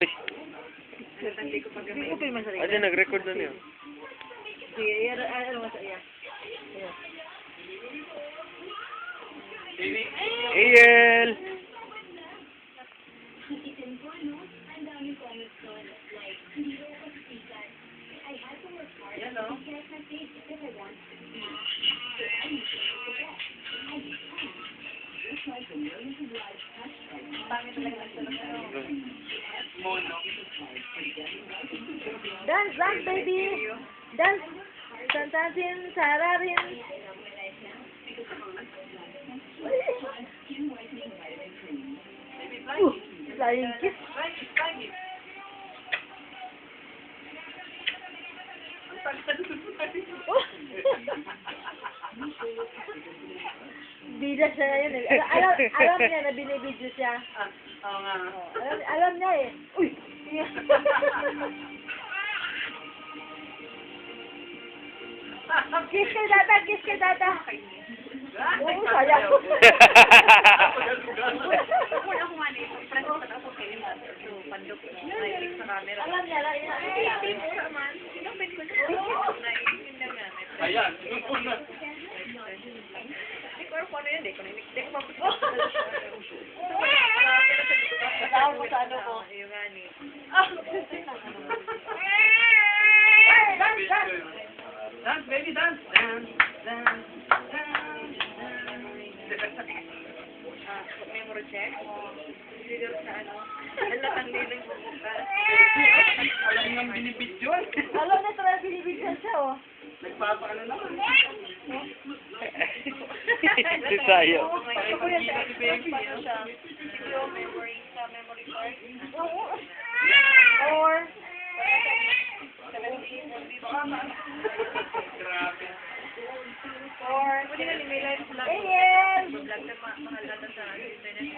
Hindi ko pa gamay. Ito yung masarap. Ano, nag-record na niya. Sige, ano masarap? Ariel! Yan o. Pangit talaga ang sarap ano. Mono. Dance, dance, baby! Dance! Santasin, sararin! Flying kiss! Bida siya ngayon eh. Alam niya na binibidyo siya. Oo nga. Alam niya eh. Uy! Kiss kay dada, kiss kay dada. Oo, sayang. Wala akong mani. Press ko na ako kayo na. So, pandok. Naitik sa camera. Alam niya lang. Sinapin ko na. Naitik na nga. Ayan, Hindi ko alam kung ano yan. Hindi ko naitik pa. Tawag mo sa ano ko. Yung nga ni. Dance, dance! Dance, baby, dance. Dance, dance, dance, dance. Memory check. Video sa ano. Alam ang liling mo. Alam nga binibidyon. Alam na talaga binibigyan siya oh. Nagpapaano naman. Si Sayo. Ako yan sa baby. Video, memory sa memory card. Or, Grabe. or, Pwede nga may live vlog. Ariel! Vlog na mahal na sa internet.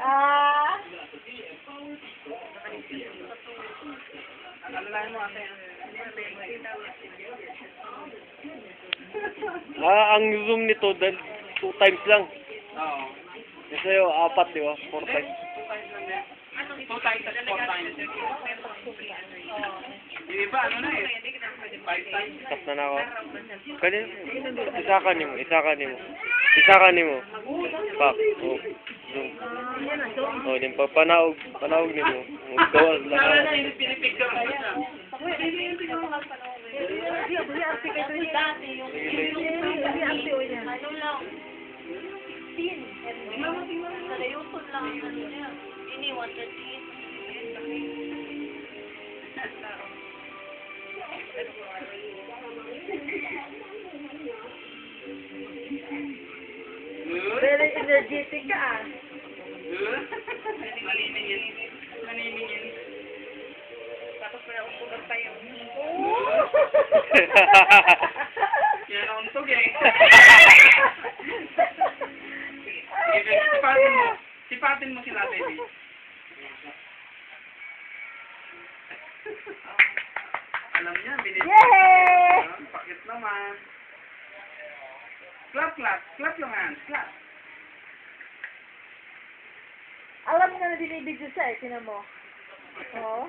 Alalahan mo ate. Ang zoom nito, 2 times lang. Oo. Kasi 4, di ba? 4 times. 2 times at 4 times. Yung iba, ano na eh? 5 times. Tapos na ako. Kanina, isakan mo. Isakan mo. Pak. Oh. Zoom. Oh, din pa panaog ni mo. Gawas lang. Sana na yung pinipicture mo siya. ano lang, tin. Nalayuton lang ang ano niya. Iniwan sa tin. Very energetic ka ah. Malining yun. Malining yun. Tapos na untog pa yung... Yan ang untog eh. Sige, sipatin mo sila, baby. Alam niya, binibigyan. Yay! Pakit naman. Clap, clap. Clap yung hands. Clap. Alam mo na binibigyo siya eh, tinan mo. Oo.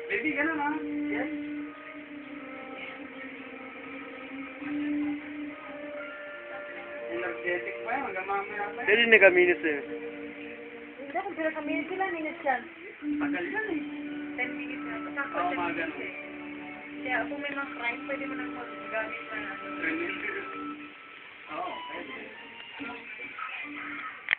Baby, gano'n ha? Yes. Energetic pa yan. Hanggang mamaya pa yan. Dali na kaminis eh. Hindi, kung pinakaminit sila, minutes yan. Tagal yan eh. 10 minutes na. Basta Oo, mga ganun. Kaya kung may mga crime, pwede mo nang mag-gamit na. 3 minutes.